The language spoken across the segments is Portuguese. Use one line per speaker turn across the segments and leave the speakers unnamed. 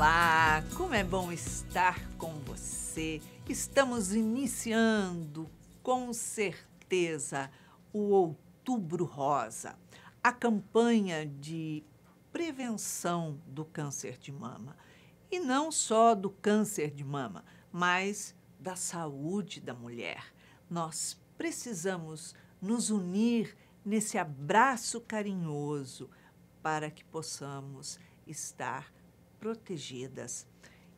Olá, como é bom estar com você. Estamos iniciando, com certeza, o Outubro Rosa, a campanha de prevenção do câncer de mama. E não só do câncer de mama, mas da saúde da mulher. Nós precisamos nos unir nesse abraço carinhoso para que possamos estar protegidas.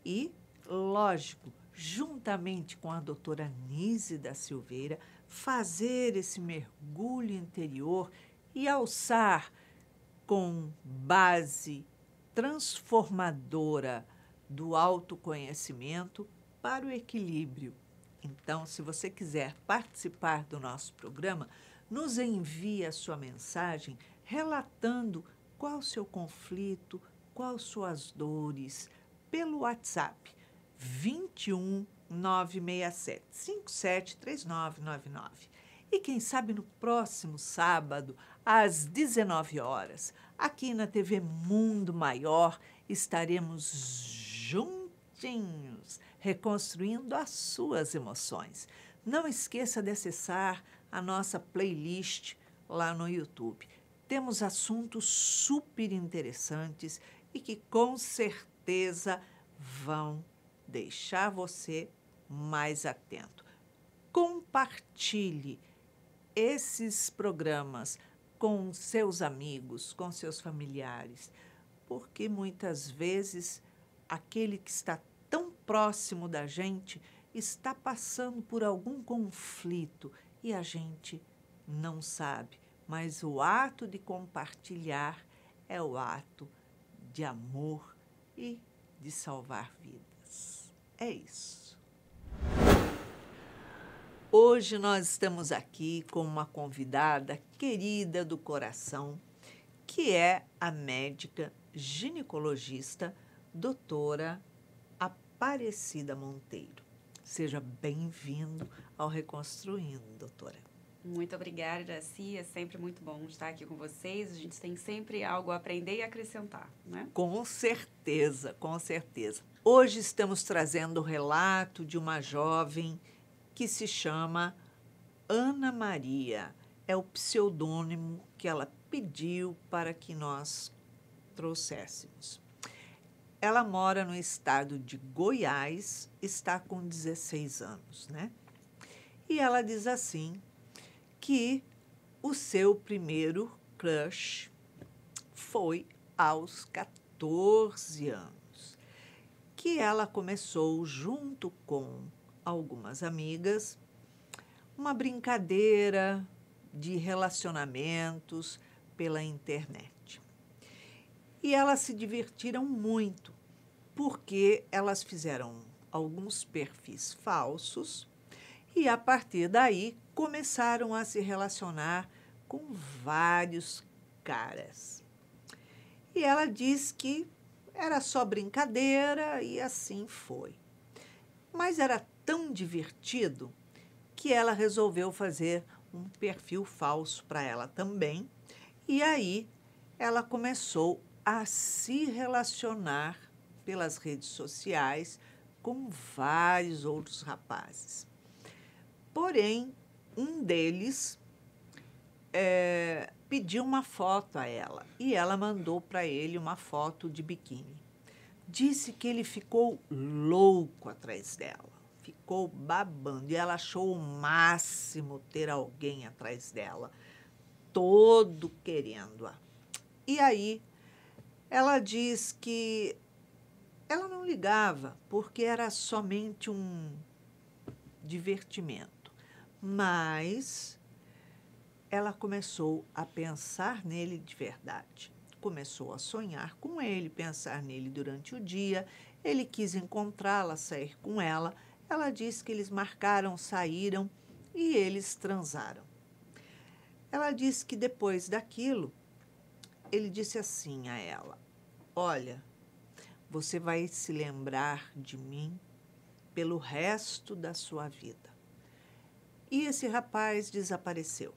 E, lógico, juntamente com a doutora Nise da Silveira, fazer esse mergulho interior e alçar com base transformadora do autoconhecimento para o equilíbrio. Então, se você quiser participar do nosso programa, nos envie a sua mensagem relatando qual o seu conflito, quais suas dores, pelo WhatsApp 21 967 57 3999. E quem sabe no próximo sábado, às 19 horas, aqui na TV Mundo Maior, estaremos juntinhos, reconstruindo as suas emoções. Não esqueça de acessar a nossa playlist lá no YouTube. Temos assuntos super interessantes e que com certeza vão deixar você mais atento. Compartilhe esses programas com seus amigos, com seus familiares, porque muitas vezes aquele que está tão próximo da gente está passando por algum conflito e a gente não sabe. Mas o ato de compartilhar é o ato de amor e de salvar vidas. É isso. Hoje nós estamos aqui com uma convidada querida do coração, que é a médica ginecologista doutora Aparecida Monteiro. Seja bem-vindo ao Reconstruindo, doutora.
Muito obrigada, Iraci. É sempre muito bom estar aqui com vocês. A gente tem sempre algo a aprender e acrescentar, né?
Com certeza, com certeza. Hoje estamos trazendo o relato de uma jovem que se chama Ana Maria. É o pseudônimo que ela pediu para que nós trouxéssemos. Ela mora no estado de Goiás, está com 16 anos, né? E ela diz assim que o seu primeiro crush foi aos 14 anos, que ela começou junto com algumas amigas uma brincadeira de relacionamentos pela internet. E elas se divertiram muito, porque elas fizeram alguns perfis falsos e, a partir daí, começaram a se relacionar com vários caras. E ela diz que era só brincadeira e assim foi. Mas era tão divertido que ela resolveu fazer um perfil falso para ela também. E aí ela começou a se relacionar pelas redes sociais com vários outros rapazes. Porém, um deles pediu uma foto a ela e ela mandou para ele uma foto de biquíni. Disse que ele ficou louco atrás dela, ficou babando e ela achou o máximo ter alguém atrás dela, todo querendo-a. E aí ela diz que ela não ligava porque era somente um divertimento, mas ela começou a pensar nele de verdade. Começou a sonhar com ele, pensar nele durante o dia. Ele quis encontrá-la, sair com ela. Ela disse que eles marcaram, saíram e eles transaram. Ela disse que depois daquilo, ele disse assim a ela: olha, você vai se lembrar de mim pelo resto da sua vida. E esse rapaz desapareceu.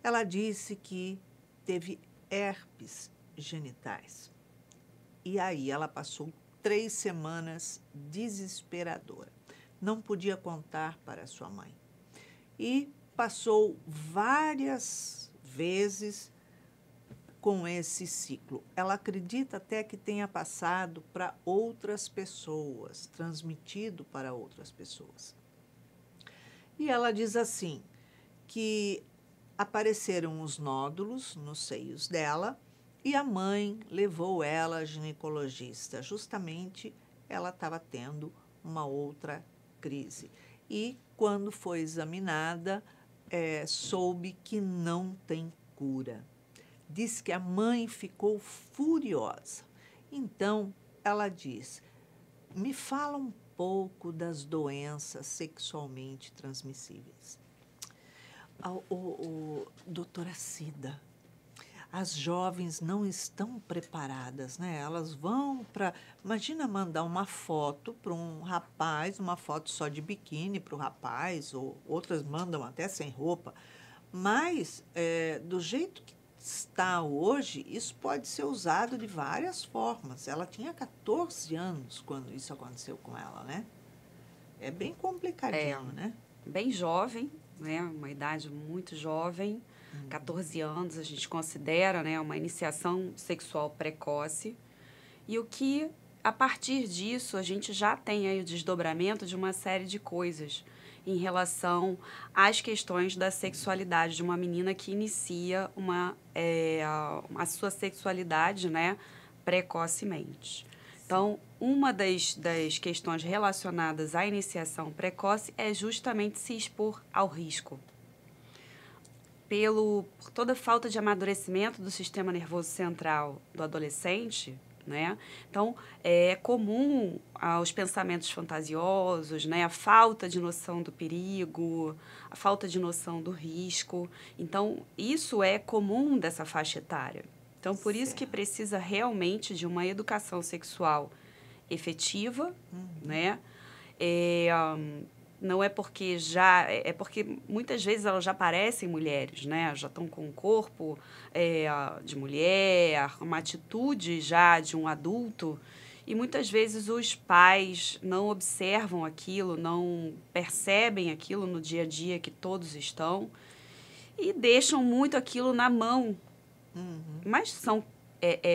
Ela disse que teve herpes genitais. E aí ela passou 3 semanas desesperadora. Não podia contar para sua mãe. E passou várias vezes com esse ciclo. Ela acredita até que tenha passado para outras pessoas, transmitido para outras pessoas. E ela diz assim, que apareceram os nódulos nos seios dela e a mãe levou ela à ginecologista. Justamente ela estava tendo uma outra crise. E quando foi examinada, soube que não tem cura. Diz que a mãe ficou furiosa. Então, ela diz, me fala um pouco das doenças sexualmente transmissíveis. Doutora Cida, as jovens não estão preparadas, né? Elas vão para... Imagina mandar uma foto para um rapaz, uma foto só de biquíni para o rapaz, ou outras mandam até sem roupa. Mas, do jeito que está hoje, isso pode ser usado de várias formas. Ela tinha 14 anos quando isso aconteceu com ela, né? É bem complicadinho, né?
Bem jovem, né? Uma idade muito jovem, 14 anos, a gente considera, né, uma iniciação sexual precoce. E o que, a partir disso, a gente já tem aí o desdobramento de uma série de coisas em relação às questões da sexualidade de uma menina que inicia a sua sexualidade, né, precocemente. Então, uma das questões relacionadas à iniciação precoce é justamente se expor ao risco. Por toda falta de amadurecimento do sistema nervoso central do adolescente, né? Então, é comum os pensamentos fantasiosos, né? A falta de noção do perigo, a falta de noção do risco. Então, isso é comum dessa faixa etária. Então, por isso que precisa realmente de uma educação sexual efetiva, né? Não é porque é porque muitas vezes elas já parecem mulheres, né? Já estão com um corpo de mulher, uma atitude já de um adulto. E muitas vezes os pais não observam aquilo, não percebem aquilo no dia a dia que todos estão e deixam muito aquilo na mão. Mas são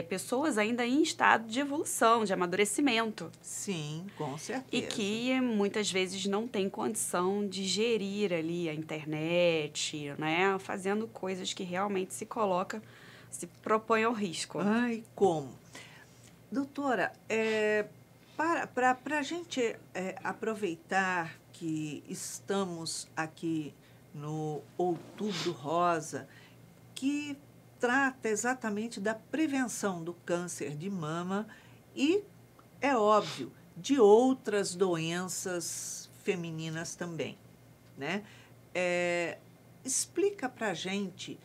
pessoas ainda em estado de evolução, de amadurecimento.
Sim, com certeza.
E que muitas vezes não tem condição de gerir ali a internet, né? Fazendo coisas que realmente se propõem ao risco.
Ai, como? Doutora, para a gente aproveitar que estamos aqui no Outubro Rosa, que trata exatamente da prevenção do câncer de mama e, é óbvio, de outras doenças femininas também, né? Explica para a gente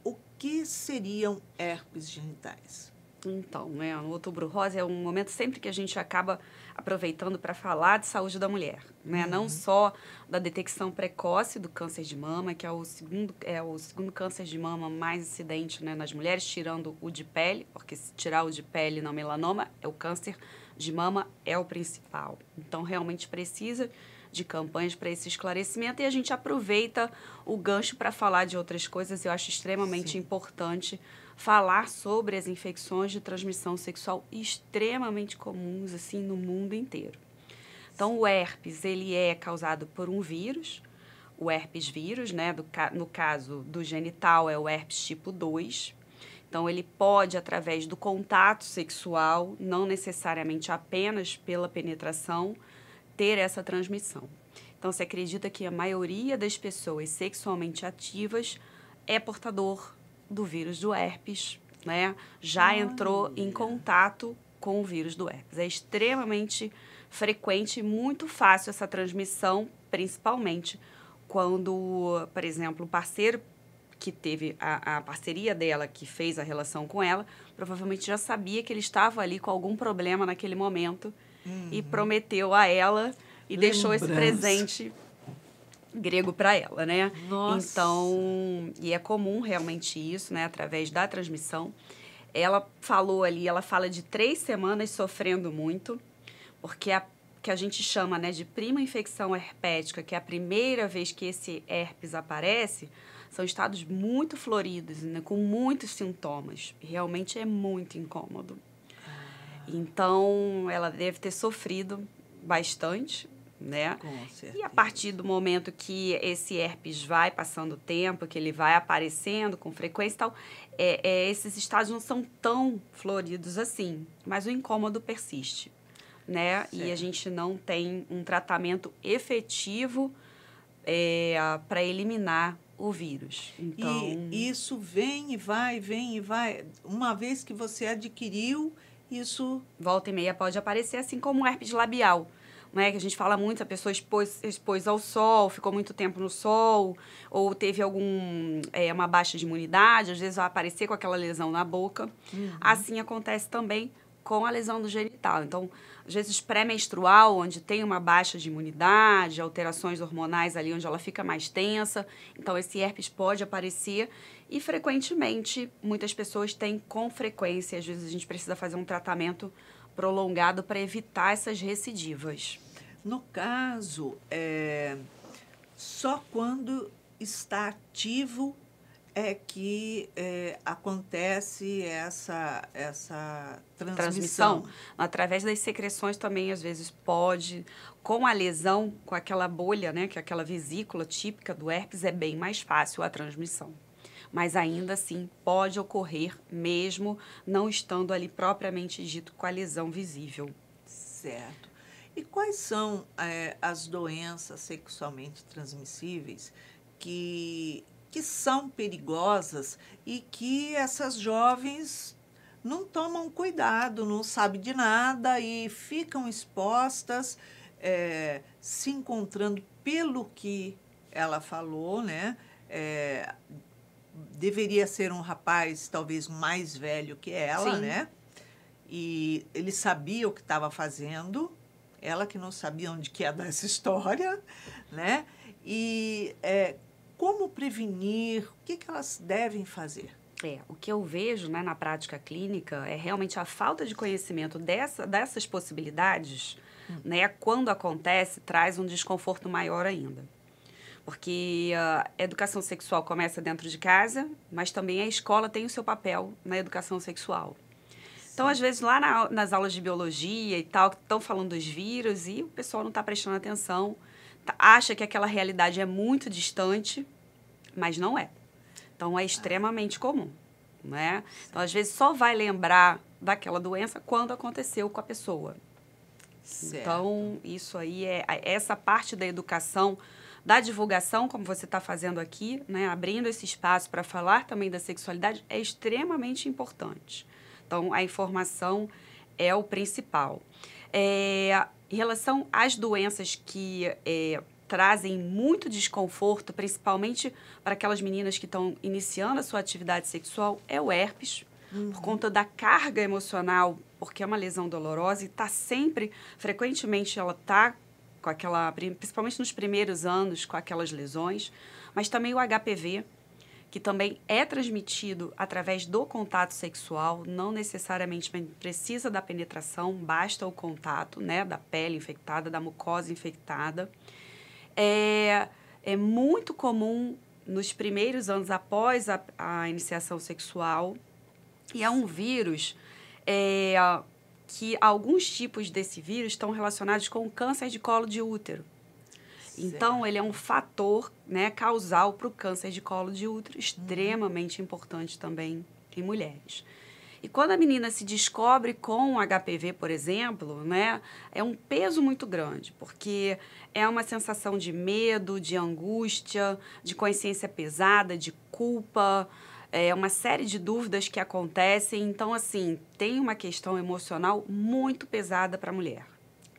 o que seriam herpes genitais.
Então, né, no Outubro Rosa é um momento sempre que a gente acaba aproveitando para falar de saúde da mulher, né? Não só da detecção precoce do câncer de mama, que é o segundo câncer de mama mais incidente, né, nas mulheres, tirando o de pele, porque se tirar o de pele não melanoma, o câncer de mama é o principal. Então, realmente precisa de campanhas para esse esclarecimento e a gente aproveita o gancho para falar de outras coisas. Eu acho extremamente importante falar sobre as infecções de transmissão sexual extremamente comuns assim no mundo inteiro. Então, o herpes, ele é causado por um vírus, o herpes vírus, né? No caso do genital, é o herpes tipo 2. Então, ele pode, através do contato sexual, não necessariamente apenas pela penetração, ter essa transmissão. Então, se acredita que a maioria das pessoas sexualmente ativas é portador do vírus do herpes, né? Já entrou em contato com o vírus do herpes. É extremamente frequente e muito fácil essa transmissão, principalmente quando, por exemplo, o parceiro que teve a parceria dela, que fez a relação com ela, provavelmente já sabia que ele estava ali com algum problema naquele momento e prometeu a ela e deixou esse presente grego para ela, né?
Nossa.
Então, e é comum realmente isso, né? Através da transmissão. Ela falou ali, ela fala de 3 semanas sofrendo muito, porque que a gente chama, né, de prima infecção herpética, que é a primeira vez que esse herpes aparece, são estados muito floridos, né, com muitos sintomas. Realmente é muito incômodo. Então, ela deve ter sofrido bastante, né?
Com certeza.
E a partir do momento que esse herpes vai passando o tempo, que ele vai aparecendo com frequência e tal, esses estados não são tão floridos assim, mas o incômodo persiste, né?
Certo.
E a gente não tem um tratamento efetivo para eliminar o vírus. Então,
E isso vem e vai, vem e vai. Uma vez que você adquiriu, isso...
volta e meia pode aparecer, assim como o herpes labial, né? Que a gente fala muito, a pessoa expôs ao sol, ficou muito tempo no sol, ou teve uma baixa de imunidade, às vezes vai aparecer com aquela lesão na boca. Assim acontece também com a lesão do genital. Então, às vezes pré-menstrual, onde tem uma baixa de imunidade, alterações hormonais ali onde ela fica mais tensa, então esse herpes pode aparecer e frequentemente muitas pessoas têm com frequência, às vezes a gente precisa fazer um tratamento prolongado para evitar essas recidivas.
No caso, só quando está ativo é que acontece essa transmissão.
Através das secreções também, às vezes, pode. Com a lesão, com aquela bolha, né, que é aquela vesícula típica do herpes, é bem mais fácil a transmissão. Mas ainda assim pode ocorrer mesmo não estando ali propriamente dito com a lesão visível.
Certo. E quais são as doenças sexualmente transmissíveis que são perigosas e que essas jovens não tomam cuidado, não sabem de nada e ficam expostas, se encontrando pelo que ela falou, né? Deveria ser um rapaz talvez mais velho que ela,
Sim.
né? E ele sabia o que estava fazendo, ela que não sabia onde que ia dar essa história, né? E como prevenir, o que elas devem fazer?
O que eu vejo, né, na prática clínica é realmente a falta de conhecimento dessas possibilidades, né, quando acontece, traz um desconforto maior ainda. Porque a educação sexual começa dentro de casa, mas também a escola tem o seu papel na educação sexual. Então, às vezes, lá nas aulas de biologia e tal, estão falando dos vírus e o pessoal não está prestando atenção, acha que aquela realidade é muito distante, mas não é. Então, é extremamente comum, né? Então, às vezes, só vai lembrar daquela doença quando aconteceu com a pessoa.
Certo.
Então, isso aí essa parte da educação, da divulgação, como você está fazendo aqui, né? Abrindo esse espaço para falar também da sexualidade, é extremamente importante. Então, a informação é o principal. Em relação às doenças que trazem muito desconforto, principalmente para aquelas meninas que estão iniciando a sua atividade sexual, é o herpes, por conta da carga emocional, porque é uma lesão dolorosa e está sempre, frequentemente ela está com aquela, principalmente nos primeiros anos, com aquelas lesões, mas também o HPV, que também é transmitido através do contato sexual, não necessariamente precisa da penetração, basta o contato, né, da pele infectada, da mucosa infectada. É muito comum nos primeiros anos após a iniciação sexual, e é um vírus que alguns tipos desse vírus estão relacionados com o câncer de colo de útero. Então, ele é um fator, né, causal para o câncer de colo de útero, extremamente importante também em mulheres. E quando a menina se descobre com HPV, por exemplo, né, é um peso muito grande, porque é uma sensação de medo, de angústia, de consciência pesada, de culpa, uma série de dúvidas que acontecem. Então, assim, tem uma questão emocional muito pesada para a mulher.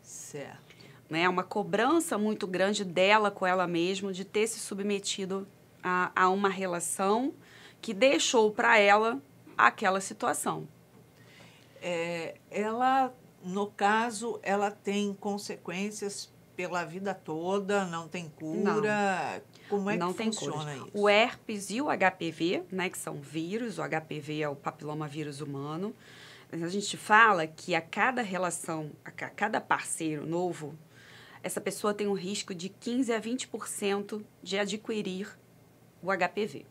Certo.
Né, uma cobrança muito grande dela com ela mesma de ter se submetido a uma relação que deixou para ela aquela situação.
Ela, no caso, ela tem consequências pela vida toda, não tem cura. Como é
não
que
tem
funciona
cura.
isso?
O herpes e o HPV, né, que são vírus, o HPV é o papilomavírus humano. A gente fala que a cada relação, a cada parceiro novo, essa pessoa tem um risco de 15 a 20% de adquirir o HPV.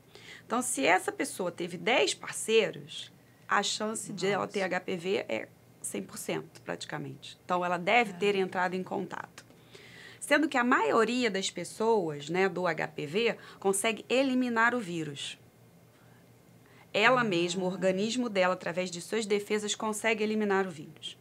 Então, se essa pessoa teve 10 parceiros, a chance de ela ter HPV é 100% praticamente. Então, ela deve ter entrado em contato. Sendo que a maioria das pessoas, né, do HPV consegue eliminar o vírus. Ela mesma, o organismo dela, através de suas defesas, consegue eliminar o vírus.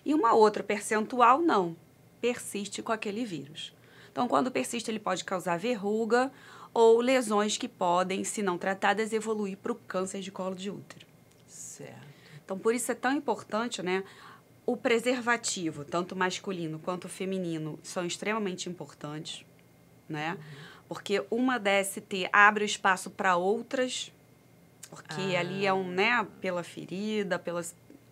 E uma outra percentual não, persiste com aquele vírus. Então, quando persiste, ele pode causar verruga ou lesões que podem, se não tratadas, evoluir para o câncer de colo de útero.
Certo.
Então, por isso é tão importante, né? O preservativo, tanto masculino quanto feminino, são extremamente importantes, né? Porque uma DST abre o espaço para outras, porque ali é né, pela ferida,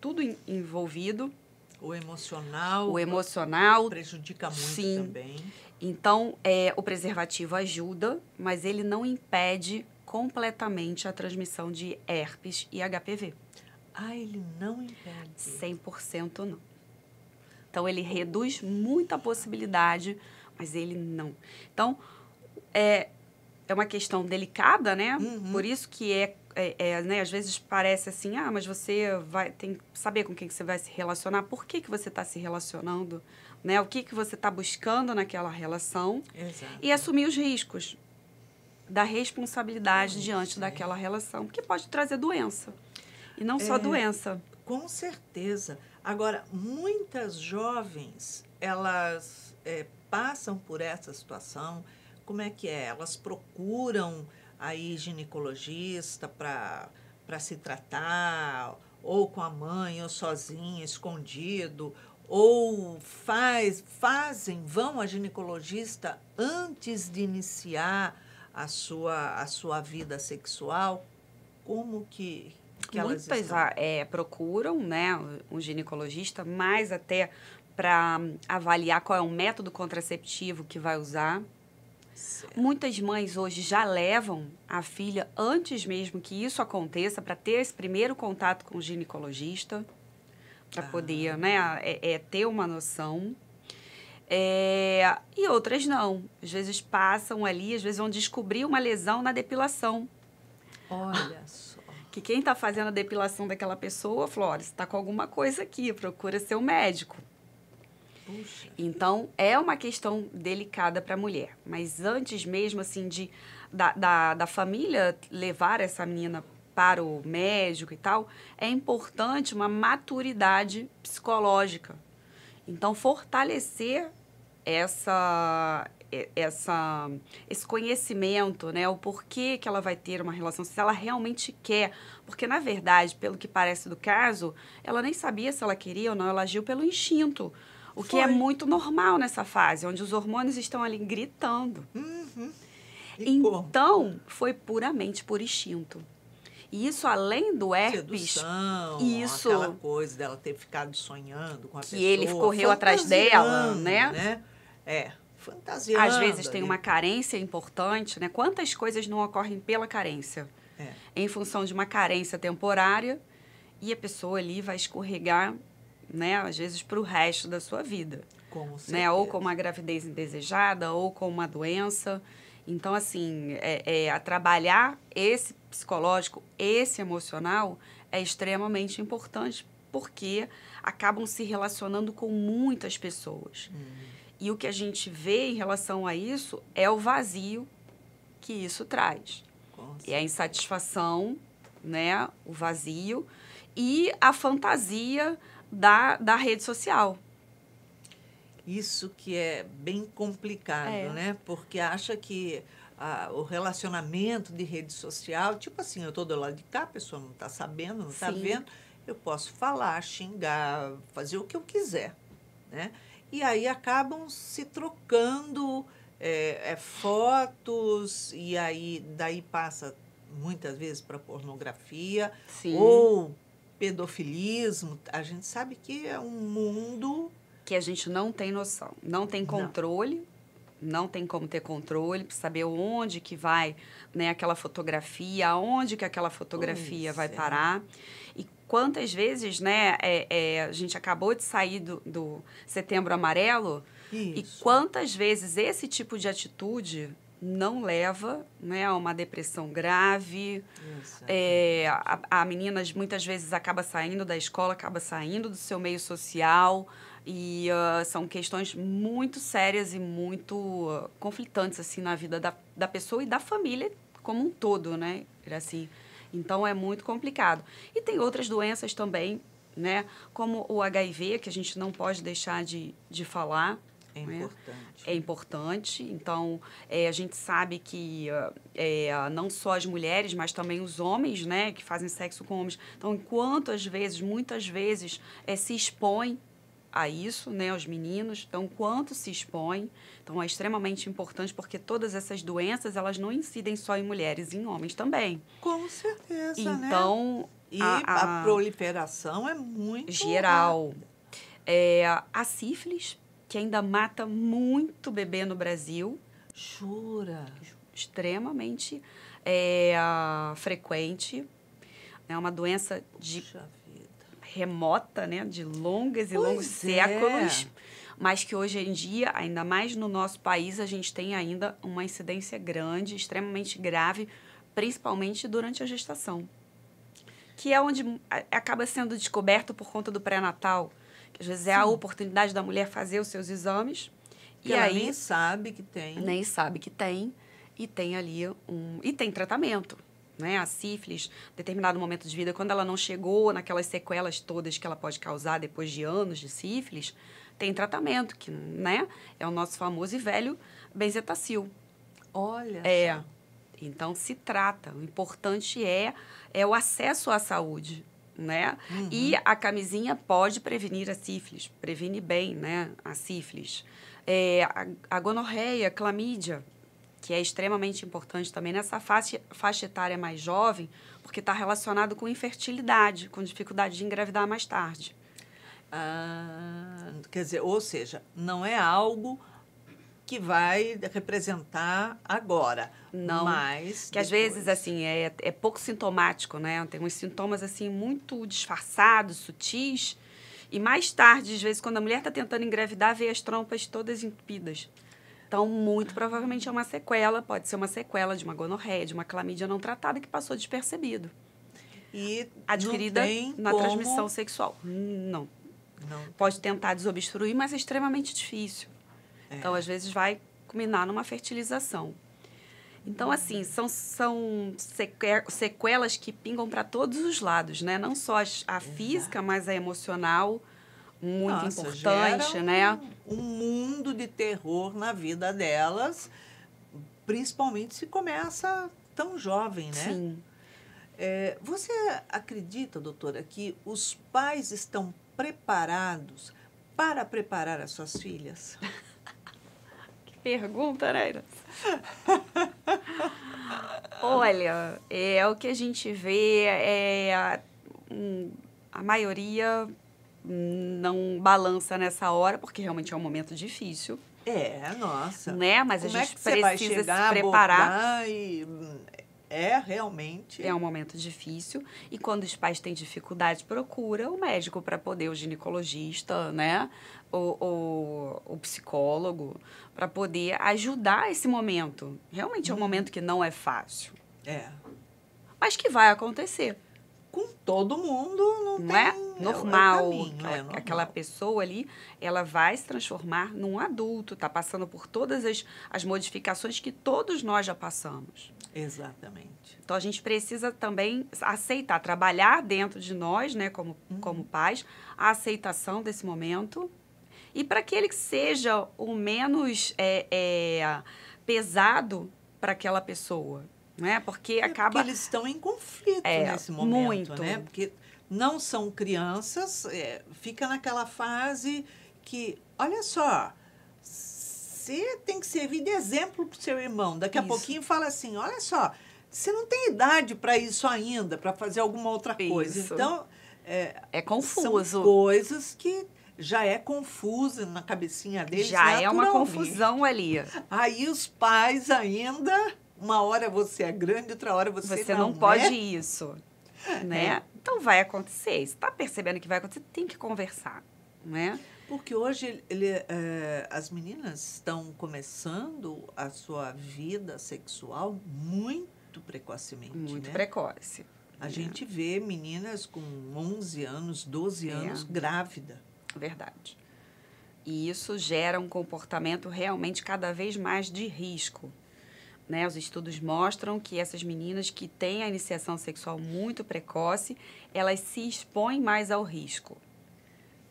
tudo envolvido.
O emocional.
O emocional
prejudica muito
sim.
também.
Então, o preservativo ajuda, mas ele não impede completamente a transmissão de herpes e HPV.
Ah, ele não impede?
100% não. Então, ele reduz muito a possibilidade, mas ele não. Então, é uma questão delicada, né? Por isso que né? Às vezes parece assim, mas você tem que saber com quem que você vai se relacionar, por que você está se relacionando, né? O que você está buscando naquela relação.
Exato.
E assumir os riscos da responsabilidade diante daquela relação, porque pode trazer doença. E não só doença.
Com certeza. Agora, muitas jovens, elas passam por essa situação. Como é que é? Elas procuram aí ginecologista para se tratar, ou com a mãe, ou sozinha, escondido, ou vão a ginecologista antes de iniciar a sua vida sexual? Como que elas
Muitas
estão?
procuram, né, um ginecologista, mais até para avaliar qual é o método contraceptivo que vai usar.
Certo.
Muitas mães hoje já levam a filha antes mesmo que isso aconteça para ter esse primeiro contato com o ginecologista, para poder, né, ter uma noção. E outras não. Às vezes passam ali, às vezes vão descobrir uma lesão na depilação.
Olha só.
Que quem está fazendo a depilação daquela pessoa, falou, olha, você está com alguma coisa aqui, procura seu médico.
Puxa.
Então, é uma questão delicada para a mulher. Mas antes mesmo, assim, da família levar essa menina para o médico e tal, é importante uma maturidade psicológica. Então, fortalecer esse conhecimento, né? O porquê que ela vai ter uma relação, se ela realmente quer. Porque, na verdade, pelo que parece do caso, ela nem sabia se ela queria ou não, ela agiu pelo instinto. O que é muito normal nessa fase, onde os hormônios estão ali gritando. Então, foi puramente por instinto. E isso, além do herpes...
Sedução,
isso,
aquela coisa dela ter ficado sonhando com a pessoa.
Que ele correu atrás dela, né?
Fantasiando.
Às vezes tem
ali.
uma carência importante, né? Quantas coisas não ocorrem pela carência? Em função de uma carência temporária, e a pessoa ali vai escorregar, né? Às vezes para o resto da sua vida.
Com certeza.
Né? Ou com uma gravidez indesejada, ou com uma doença. Então, assim, a trabalhar esse psicológico, esse emocional, é extremamente importante, porque acabam se relacionando com muitas pessoas. E o que a gente vê em relação a isso é o vazio que isso traz. E a insatisfação, né? O vazio e a fantasia da rede social.
Isso que é bem complicado, né? Porque acha que o relacionamento de rede social, tipo assim, eu estou do lado de cá, a pessoa não está sabendo, não está vendo, eu posso falar, xingar, fazer o que eu quiser, né? E aí acabam se trocando fotos, e aí daí passa muitas vezes para pornografia. Sim. Ou pedofilismo. A gente sabe que é um mundo
que a gente não tem noção, não tem controle, não tem como ter controle para saber onde que vai, né, aquela fotografia, aonde que aquela fotografia vai parar. E quantas vezes, né, a gente acabou de sair do Setembro Amarelo,
Isso.
e quantas vezes esse tipo de atitude não leva, né, a uma depressão grave. A menina muitas vezes acaba saindo da escola, acaba saindo do seu meio social, e são questões muito sérias e muito conflitantes assim, na vida da pessoa e da família como um todo, né? Assim, então, é muito complicado. E tem outras doenças também, né? Como o HIV, que a gente não pode deixar de falar.
É importante.
É importante. Então, a gente sabe que não só as mulheres, mas também os homens, né, que fazem sexo com homens. Então, muitas vezes, se expõem a isso, né, os meninos. Então, quanto se expõem. Então, é extremamente importante, porque todas essas doenças, elas não incidem só em mulheres, em homens também.
Com certeza,
então,
né? E a proliferação é muito
geral. A sífilis, que ainda mata muito bebê no Brasil.
Jura?
Extremamente frequente. É uma doença remota, né? De longos e longos séculos. Mas que hoje em dia, ainda mais no nosso país, a gente tem ainda uma incidência grande, extremamente grave, principalmente durante a gestação. Que é onde acaba sendo descoberto por conta do pré-natal. Que às vezes é a oportunidade da mulher fazer os seus exames.
Que ela nem sabe que tem.
Nem sabe que tem. E tem ali e tem tratamento. Né? A sífilis, em determinado momento de vida, quando ela não chegou naquelas sequelas todas que ela pode causar depois de anos de sífilis, tem tratamento, que, né, é o nosso famoso e velho benzetacil.
Olha só.
Então, se trata. O importante é o acesso à saúde, né? E a camisinha pode prevenir a sífilis, previne bem, né, a sífilis. A gonorreia, clamídia, que é extremamente importante também nessa faixa etária mais jovem, porque está relacionado com infertilidade, com dificuldade de engravidar mais tarde.
Quer dizer, ou seja, não é algo que vai representar agora.
Não,
mas
que às vezes, assim, é pouco sintomático, né? Tem uns sintomas, assim, muito disfarçados, sutis, e mais tarde, às vezes, quando a mulher está tentando engravidar, vê as trompas todas entupidas. Então, muito provavelmente é uma sequela, pode ser uma sequela de uma gonorreia, de uma clamídia não tratada que passou despercebido.
E
adquirida na transmissão sexual. Não. Pode tentar desobstruir, mas é extremamente difícil. Então, às vezes, vai culminar numa fertilização. Então, assim, são sequelas que pingam para todos os lados, né? Não só a física, mas a emocional, muito importante, né?
Um mundo de terror na vida delas, principalmente se começa tão jovem, né?
Sim.
Você acredita, doutora, que os pais estão preparados para preparar as suas filhas?
Que pergunta, né? Olha, o que a gente vê a maioria não balança nessa hora, porque realmente é um momento difícil.
Nossa.
Né? Mas
como
a gente
você vai chegar,
se preparar.
Realmente.
É um momento difícil. E quando os pais têm dificuldade, procura o médico para poder, o ginecologista, né? O psicólogo, para poder ajudar esse momento. Realmente é um momento que não é fácil. Mas que vai acontecer.
Com todo mundo
não é normal.
Normal.
Aquela pessoa ali, ela vai se transformar num adulto, está passando por todas as modificações que todos nós já passamos.
Exatamente.
Então, a gente precisa também aceitar, trabalhar dentro de nós, né, como pais, a aceitação desse momento. E para que ele seja o menos pesado para aquela pessoa. Né? Porque
porque eles estão em conflito nesse momento,
muito.
Né? Porque não são crianças, fica naquela fase que, olha só, você tem que servir de exemplo para o seu irmão. Daqui a pouquinho fala assim, olha só, você não tem idade para isso ainda, para fazer alguma outra coisa. Então,
é confuso.
São coisas que já é confusa na cabecinha deles,
Já é uma
naturalmente.
confusão ali.
Aí os pais ainda, uma hora você é grande, outra hora
Você
não
não pode
é.
isso, né?
É.
Então vai acontecer. Você está percebendo que vai acontecer, tem que conversar, né?
Porque hoje as meninas estão começando a sua vida sexual muito precocemente,
Muito
né?
precoce.
A gente vê meninas com 11 anos, 12 anos grávida.
Verdade. E isso gera um comportamento realmente cada vez mais de risco. Né? Os estudos mostram que essas meninas que têm a iniciação sexual muito precoce, elas se expõem mais ao risco.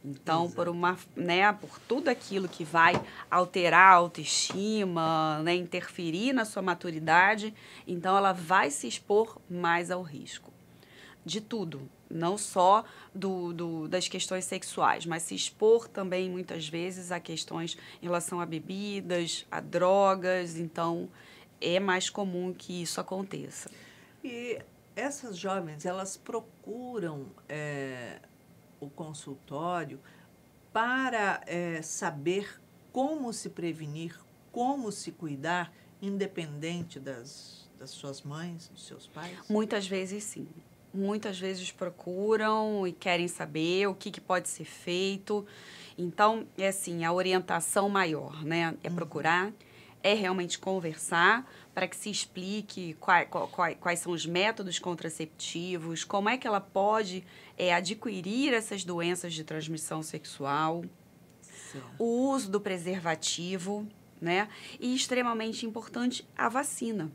Então, por tudo aquilo que vai alterar a autoestima, né, interferir na sua maturidade, então ela vai se expor mais ao risco. De tudo, não só das questões sexuais, mas se expor também, muitas vezes, a questões em relação a bebidas, a drogas. Então, é mais comum que isso aconteça.
E essas jovens, elas procuram o consultório para saber como se prevenir, como se cuidar, independente das suas mães, dos seus pais?
Muitas vezes, sim. Muitas vezes procuram e querem saber o que pode ser feito. Então, é assim, a orientação maior, né? É procurar, é realmente conversar para que se explique quais são os métodos contraceptivos, como é que ela pode adquirir essas doenças de transmissão sexual,
Certo.
o uso do preservativo, né? E, extremamente importante, a vacina.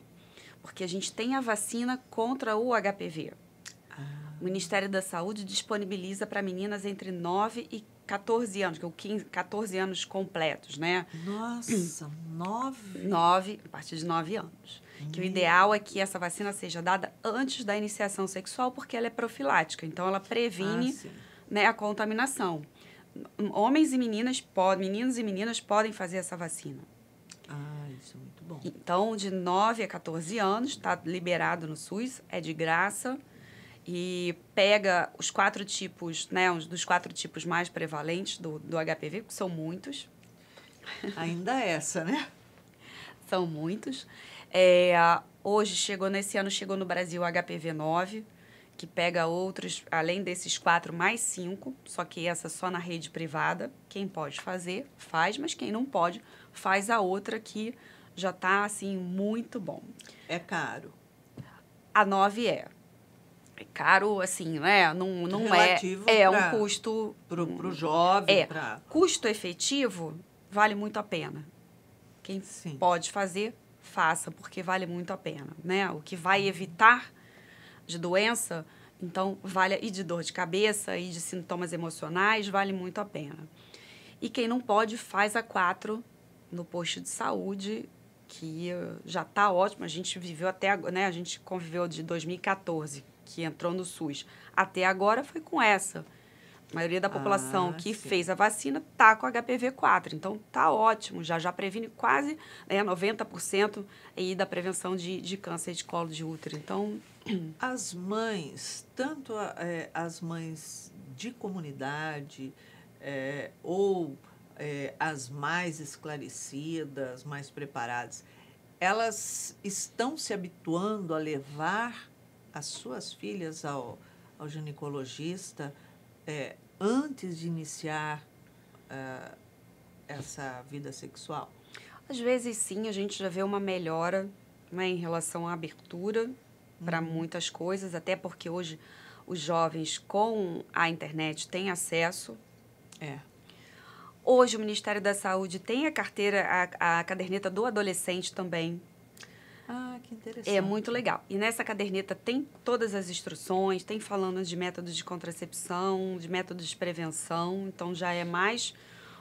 Porque a gente tem a vacina contra o HPV. O Ministério da Saúde disponibiliza para meninas entre 9 e 14 anos, que é 14 anos completos, né?
Nossa, 9?
9, a partir de 9 anos. Que o ideal é que essa vacina seja dada antes da iniciação sexual, porque ela é profilática. Então, ela previne né, a contaminação. Homens e meninos e meninas podem fazer essa vacina.
Isso é muito bom.
Então, de 9 a 14 anos, está liberado no SUS, é de graça. E pega os 4 tipos, né, um dos 4 tipos mais prevalentes do HPV, que são muitos.
Ainda essa, né?
São muitos. Nesse ano chegou no Brasil o HPV-9, que pega outros, além desses 4, mais 5, só que essa só na rede privada. Quem pode fazer, faz, mas quem não pode, faz a outra que já está, assim, muito bom.
É caro.
A 9 é caro, assim, né? Não
relativo
é um custo
para o jovem.
Custo efetivo vale muito a pena. Quem pode fazer, faça, porque vale muito a pena, né? O que vai evitar de doença, então vale, e de dor de cabeça e de sintomas emocionais, vale muito a pena. E quem não pode, faz a 4 no posto de saúde, que já está ótimo. A gente viveu até agora, né? A gente conviveu de 2014, que entrou no SUS. Até agora foi com essa. A maioria da população que fez a vacina está com HPV-4. Então, está ótimo. Já previne quase 90% aí da prevenção de câncer de colo de útero. Então,
as mães, tanto as mães de comunidade ou as mais esclarecidas, mais preparadas, elas estão se habituando a levar as suas filhas ao ginecologista antes de iniciar essa vida sexual?
Às vezes, sim, a gente já vê uma melhora, né, em relação à abertura para muitas coisas, até porque hoje os jovens com a internet têm acesso. Hoje o Ministério da Saúde tem a carteira, a caderneta do adolescente também.
Que interessante.
É muito legal. E nessa caderneta tem todas as instruções, tem falando de métodos de contracepção, de métodos de prevenção. Então, já é mais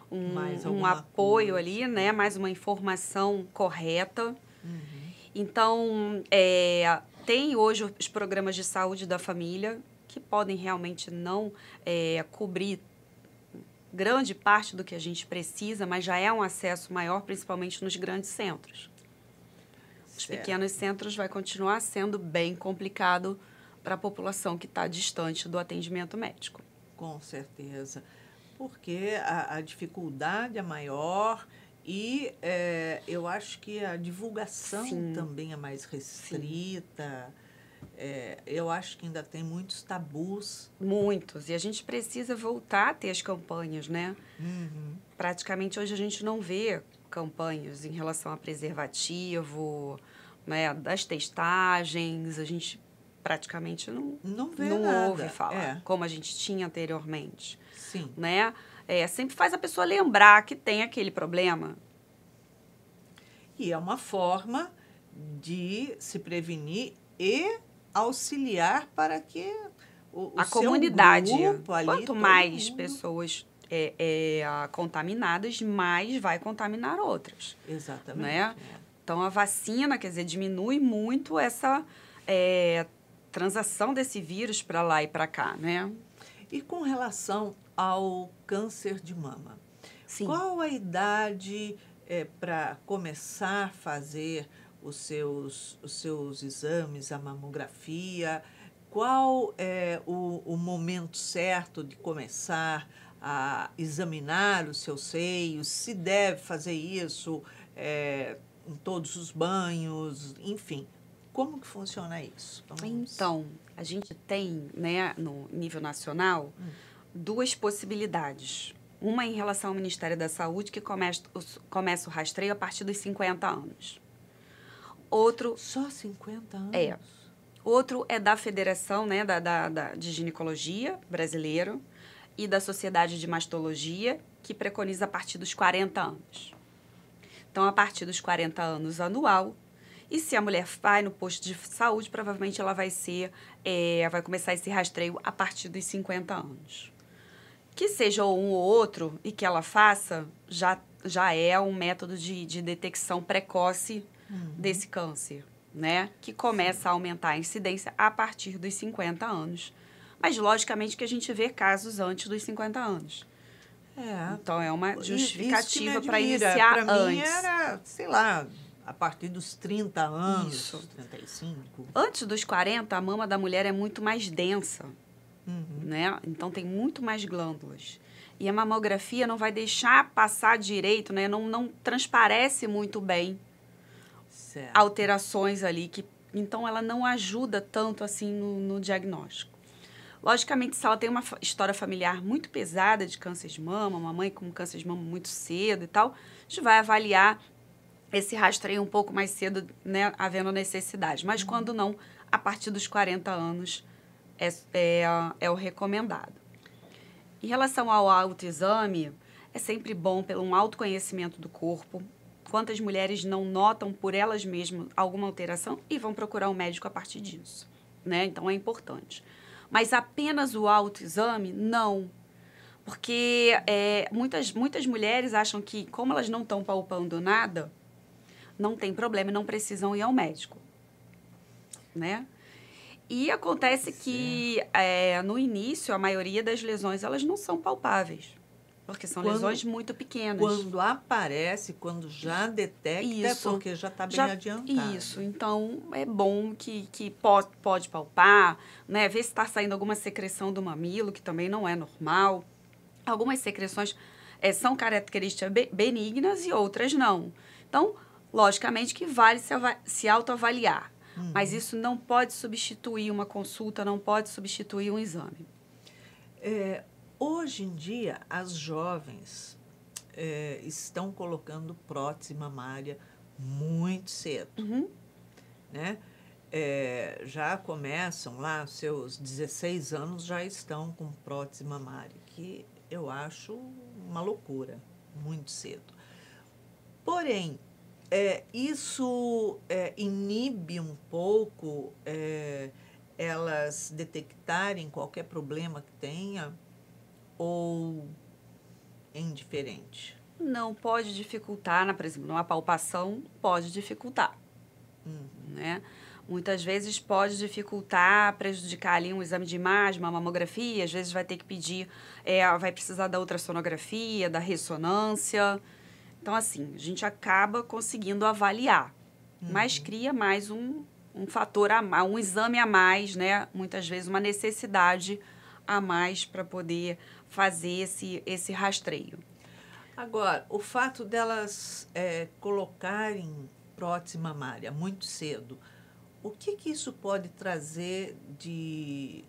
um apoio ali, né? Mais uma informação correta. Então, tem hoje os programas de saúde da família, que podem realmente não cobrir grande parte do que a gente precisa, mas já é um acesso maior, principalmente nos grandes centros. Os pequenos centros vai continuar sendo bem complicado para a população que está distante do atendimento médico.
Com certeza. porque a dificuldade é maior e eu acho que a divulgação
Sim.
também é mais restrita. Eu acho que ainda tem muitos tabus.
Muitos. E a gente precisa voltar a ter as campanhas, né?
Uhum.
Praticamente hoje a gente não vê campanhas em relação a preservativo, né? Das testagens, a gente praticamente
Não vê
não
nada.
ouve falar, como a gente tinha anteriormente,
Sim.
né? Sempre faz a pessoa lembrar que tem aquele problema.
E é uma forma de se prevenir e auxiliar para que o
A
seu
comunidade,
grupo ali,
quanto
todo
mais
mundo...
pessoas contaminadas, mais vai contaminar outras.
Exatamente.
Né? Então, a vacina, quer dizer, diminui muito essa transação desse vírus para lá e para cá, né?
E com relação ao câncer de mama,
Sim.
qual a idade para começar a fazer os seus exames, a mamografia? Qual é o momento certo de começar a examinar os seus seios? Se deve fazer isso em todos os banhos? Enfim, como que funciona isso?
Então, a gente tem, né, no nível nacional, duas possibilidades. Uma em relação ao Ministério da Saúde, que começa o rastreio a partir dos 50 anos. Outro...
Só 50 anos?
Outro é da Federação, né, de Ginecologia Brasileiro e da Sociedade de Mastologia, que preconiza a partir dos 40 anos. Então, a partir dos 40 anos anual. E se a mulher vai no posto de saúde, provavelmente ela vai começar esse rastreio a partir dos 50 anos. Que seja um ou outro e que ela faça, já é um método de detecção precoce desse câncer, né? Que começa a aumentar a incidência a partir dos 50 anos. Mas, logicamente, que a gente vê casos antes dos 50 anos. Então, é uma justificativa para iniciar
pra
antes.
Mim era, sei lá, a partir dos 30 anos,
Isso.
35.
Antes dos 40, a mama da mulher é muito mais densa, né? Então, tem muito mais glândulas. E a mamografia não vai deixar passar direito, né? Não transparece muito bem alterações ali. Então, ela não ajuda tanto assim no diagnóstico. Logicamente, se ela tem uma história familiar muito pesada de câncer de mama, uma mãe com câncer de mama muito cedo e tal, a gente vai avaliar esse rastreio um pouco mais cedo, né, havendo necessidade. Mas quando não, a partir dos 40 anos é o recomendado. Em relação ao autoexame, é sempre bom pelo um autoconhecimento do corpo. Quantas mulheres não notam por elas mesmas alguma alteração e vão procurar um médico a partir disso, né? Então, é importante. Mas apenas o autoexame, não. Porque muitas mulheres acham que, como elas não estão palpando nada, não tem problema e não precisam ir ao médico, né? E acontece que, no início, a maioria das lesões, elas não são palpáveis, porque são lesões muito pequenas.
Quando aparece, quando já detecta,
isso,
é porque já está bem adiantado.
Isso, então é bom que pode palpar, né? Ver se está saindo alguma secreção do mamilo, que também não é normal. Algumas secreções são características benignas e outras não. Então, logicamente que vale se autoavaliar. Mas isso não pode substituir uma consulta, não pode substituir um exame.
Hoje em dia, as jovens estão colocando prótese mamária muito cedo. Né? Já começam lá, seus 16 anos já estão com prótese mamária, que eu acho uma loucura, muito cedo. Porém, isso inibe um pouco elas detectarem qualquer problema que tenha ou é indiferente?
Não pode dificultar, por exemplo, numa palpação pode dificultar, né? Muitas vezes pode dificultar, prejudicar ali um exame de imagem, uma mamografia, às vezes vai ter que pedir, vai precisar da ultrassonografia, da ressonância. Então, assim, a gente acaba conseguindo avaliar, mas cria mais um fator a mais, um exame a mais, né? Muitas vezes uma necessidade a mais para poder fazer esse rastreio.
Agora, o fato delas colocarem prótese mamária muito cedo, o que isso pode trazer de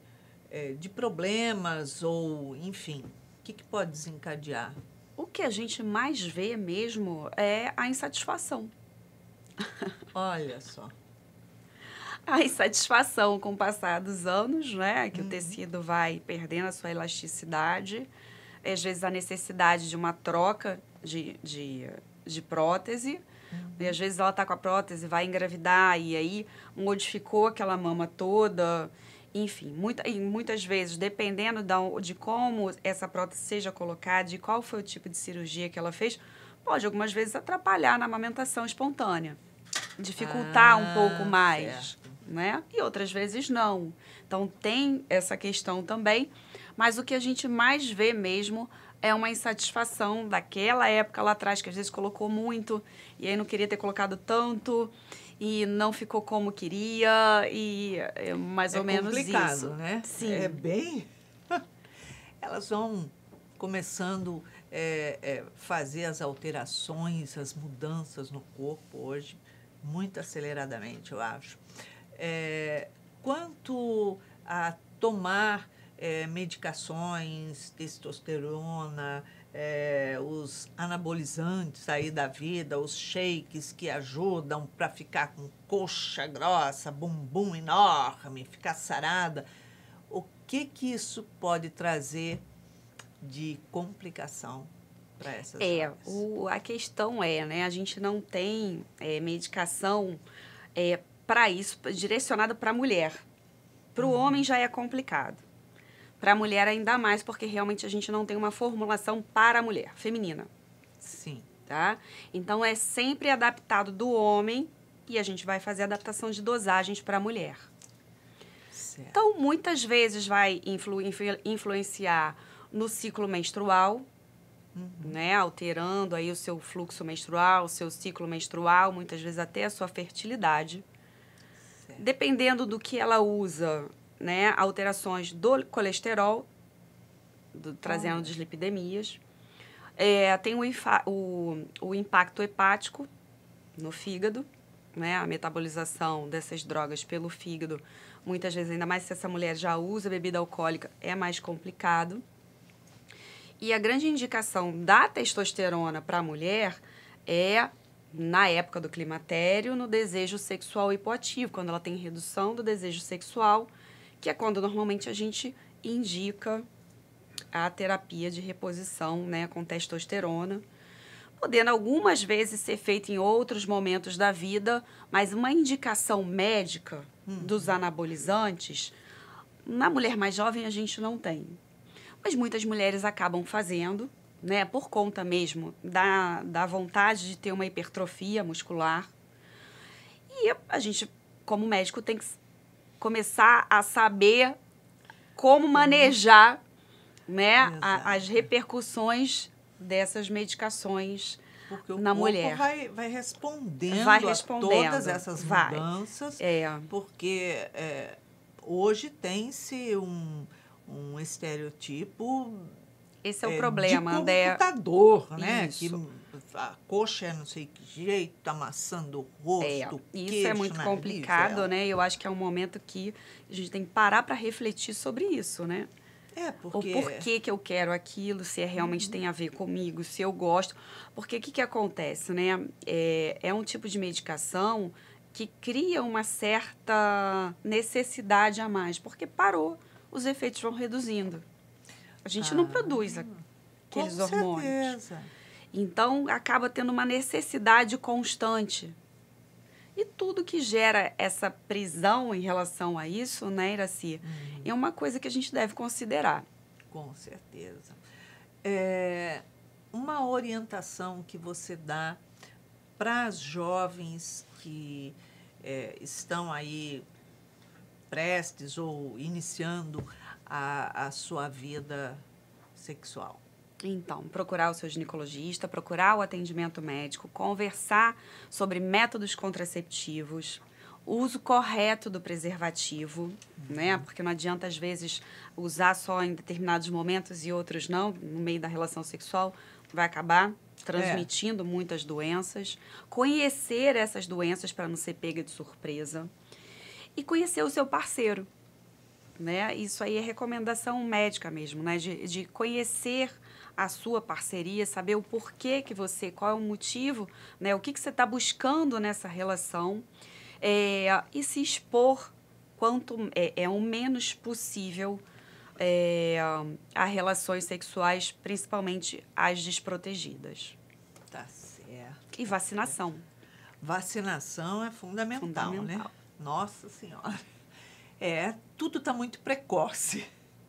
problemas ou, enfim, o que pode desencadear?
O que a gente mais vê mesmo é a insatisfação.
Olha só.
A insatisfação com o passar dos anos, né? Que o tecido vai perdendo a sua elasticidade. Às vezes, a necessidade de uma troca de prótese. E, às vezes, ela está com a prótese, vai engravidar e aí modificou aquela mama toda. Enfim, muitas vezes, dependendo de como essa prótese seja colocada, de qual foi o tipo de cirurgia que ela fez, pode, algumas vezes, atrapalhar na amamentação espontânea. Dificultar um pouco mais,
certo.
né? E outras vezes não. Então, tem essa questão também, mas o que a gente mais vê mesmo é uma insatisfação daquela época lá atrás, que às vezes colocou muito, e aí não queria ter colocado tanto, e não ficou como queria, e é mais ou menos isso.
É complicado, né?
Sim.
É bem... Elas vão começando fazer as alterações, as mudanças no corpo hoje, muito aceleradamente, eu acho. Quanto a tomar medicações, testosterona, os anabolizantes aí da vida, os shakes que ajudam para ficar com coxa grossa, bumbum enorme, ficar sarada, o que isso pode trazer de complicação para essas jovens?
A questão né? A gente não tem medicação para isso, direcionada para a mulher. Para o homem já é complicado. Para a mulher ainda mais, porque realmente a gente não tem uma formulação para a mulher, feminina.
Sim.
Tá? Então, é sempre adaptado do homem e a gente vai fazer adaptação de dosagens para a mulher.
Certo.
Então, muitas vezes vai influenciar no ciclo menstrual, né? Alterando aí o seu fluxo menstrual, o seu ciclo menstrual, muitas vezes até a sua fertilidade. Certo. Dependendo do que ela usa, né? Alterações do colesterol, trazendo dislipidemias. Tem o impacto hepático no fígado, né? A metabolização dessas drogas pelo fígado, muitas vezes, ainda mais se essa mulher já usa bebida alcoólica, é mais complicado. E a grande indicação da testosterona para a mulher é na época do climatério, no desejo sexual hipoativo, quando ela tem redução do desejo sexual, que é quando normalmente a gente indica a terapia de reposição, né, com testosterona, podendo algumas vezes ser feita em outros momentos da vida, mas uma indicação médica dos anabolizantes, na mulher mais jovem a gente não tem. Mas muitas mulheres acabam fazendo, né, por conta mesmo da vontade de ter uma hipertrofia muscular. E a gente, como médico, tem que começar a saber como manejar, né, as repercussões dessas medicações
porque
na mulher.
Vai respondendo
a
todas essas mudanças, porque hoje tem-se um estereotipo.
Esse é o problema,
de computador, né? Que a coxa é não sei que jeito, amassando o rosto,
isso
queixo,
é muito
nariz,
complicado, né? Eu acho que é um momento que a gente tem que parar para refletir sobre isso, né?
Porque...
O porquê que eu quero aquilo, se realmente tem a ver comigo, se eu gosto. Porque o que acontece, né? É um tipo de medicação que cria uma certa necessidade a mais, porque parou, os efeitos vão reduzindo. A gente não produz aqueles hormônios.
Certeza.
Então, acaba tendo uma necessidade constante. E tudo que gera essa prisão em relação a isso, né, Iracy, é uma coisa que a gente deve considerar.
Com certeza. Uma orientação que você dá para as jovens que estão aí prestes ou iniciando a sua vida sexual?
Então, procurar o seu ginecologista, procurar o atendimento médico, conversar sobre métodos contraceptivos, o uso correto do preservativo, né? Porque não adianta, às vezes, usar só em determinados momentos e outros não, no meio da relação sexual, vai acabar transmitindo muitas doenças. Conhecer essas doenças para não ser pega de surpresa. E conhecer o seu parceiro, né? Isso aí é recomendação médica mesmo, né? De conhecer a sua parceria, saber o porquê que você, qual é o motivo, né? O que você está buscando nessa relação. E se expor o menos possível a relações sexuais, principalmente as desprotegidas.
Tá certo.
E vacinação.
Vacinação é fundamental, né? Nossa Senhora. Tudo está muito precoce.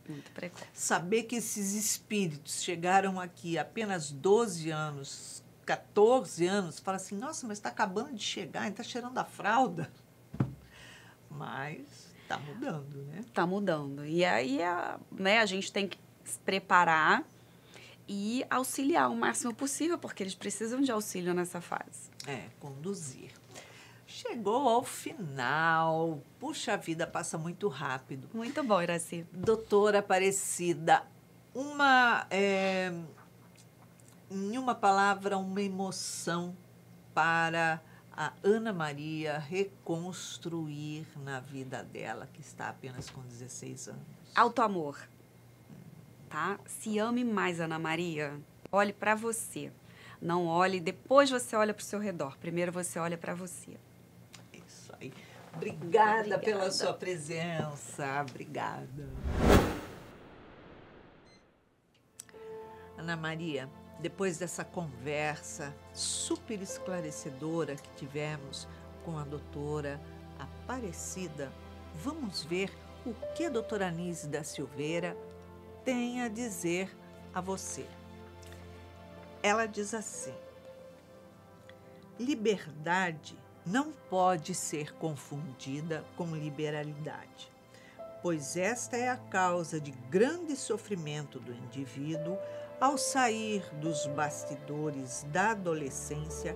Muito precoce.
Saber que esses espíritos chegaram aqui apenas 12 anos, 14 anos, fala assim, nossa, mas está acabando de chegar, está cheirando a fralda. Mas está mudando, né?
Está mudando. E aí a gente tem que se preparar e auxiliar o máximo possível, porque eles precisam de auxílio nessa fase.
Conduzir. Chegou ao final. Puxa, a vida passa muito rápido.
Muito bom, Iraci.
Doutora Aparecida, em uma palavra, uma emoção para a Ana Maria reconstruir na vida dela, que está apenas com 16 anos.
Autoamor. Tá? Se ame mais, Ana Maria. Olhe para você. Não olhe, depois você olha para o seu redor. Primeiro você olha para você.
Isso aí. Obrigada pela sua presença. Obrigada. Ana Maria, depois dessa conversa super esclarecedora que tivemos com a doutora Aparecida, vamos ver o que a doutora Anise da Silveira tem a dizer a você. Ela diz assim: liberdade não pode ser confundida com liberalidade, pois esta é a causa de grande sofrimento do indivíduo ao sair dos bastidores da adolescência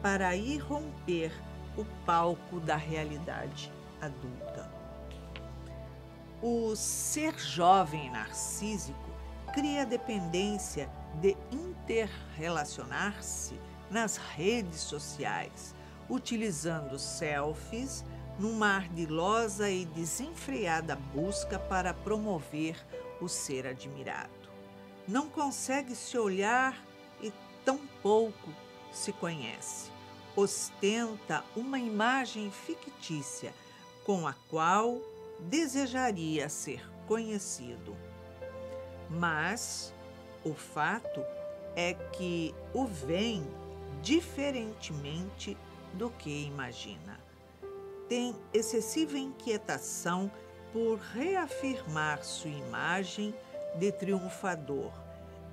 para irromper o palco da realidade adulta. O ser jovem narcísico cria dependência de interrelacionar-se nas redes sociais, utilizando selfies numa ardilosa e desenfreada busca para promover o ser admirado. Não consegue se olhar e tampouco se conhece. Ostenta uma imagem fictícia com a qual desejaria ser conhecido. Mas o fato é que o vê diferentemente do que imagina. Tem excessiva inquietação por reafirmar sua imagem de triunfador.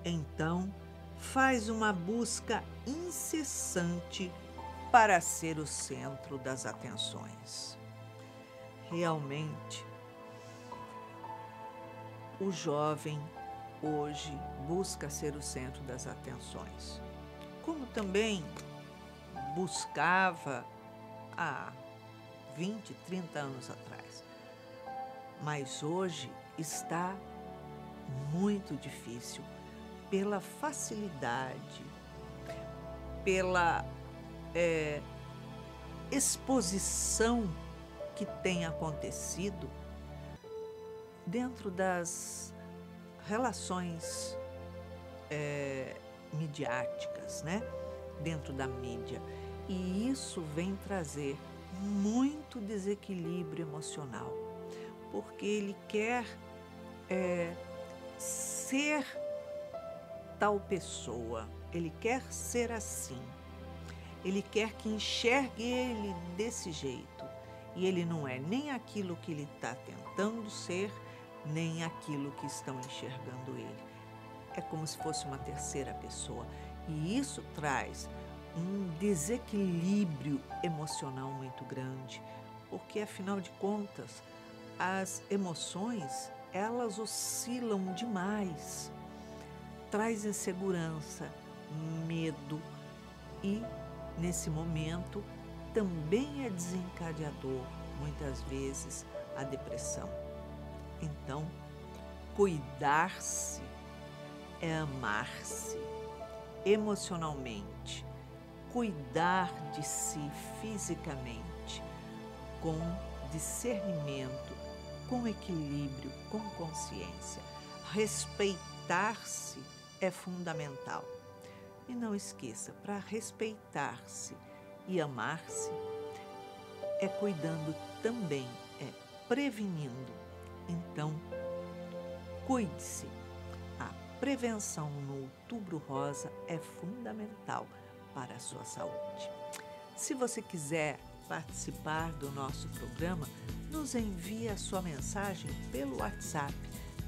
Então, faz uma busca incessante para ser o centro das atenções. Realmente, o jovem hoje busca ser o centro das atenções, como também buscava há 20, 30 anos atrás. Mas hoje está muito difícil pela facilidade, pela exposição que tem acontecido dentro das relações midiáticas, né? Dentro da mídia. E isso vem trazer muito desequilíbrio emocional, porque ele quer ser tal pessoa, ele quer ser assim, ele quer que enxergue ele desse jeito, e ele não é nem aquilo que ele está tentando ser, nem aquilo que estão enxergando ele. É como se fosse uma terceira pessoa, e isso traz um desequilíbrio emocional muito grande, porque afinal de contas, as emoções, elas oscilam demais, traz insegurança, medo e, nesse momento, também é desencadeador, muitas vezes, a depressão. Então, cuidar-se é amar-se emocionalmente, cuidar de si fisicamente, com discernimento, com equilíbrio, com consciência. Respeitar-se é fundamental. E não esqueça, para respeitar-se e amar-se, é cuidando também, é prevenindo. Então, cuide-se. A prevenção no Outubro Rosa é fundamental para a sua saúde. Se você quiser participar do nosso programa, nos envie a sua mensagem pelo WhatsApp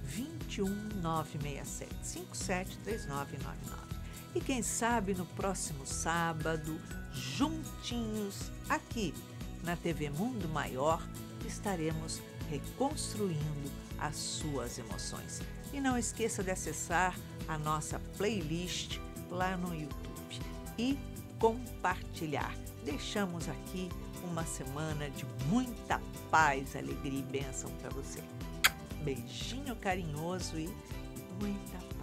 21 967 57 3999. E quem sabe no próximo sábado, juntinhos aqui na TV Mundo Maior, estaremos reconstruindo as suas emoções. E não esqueça de acessar a nossa playlist lá no YouTube e compartilhar. Deixamos aqui uma semana de muita paz, alegria e bênção para você. Beijinho carinhoso e muita paz.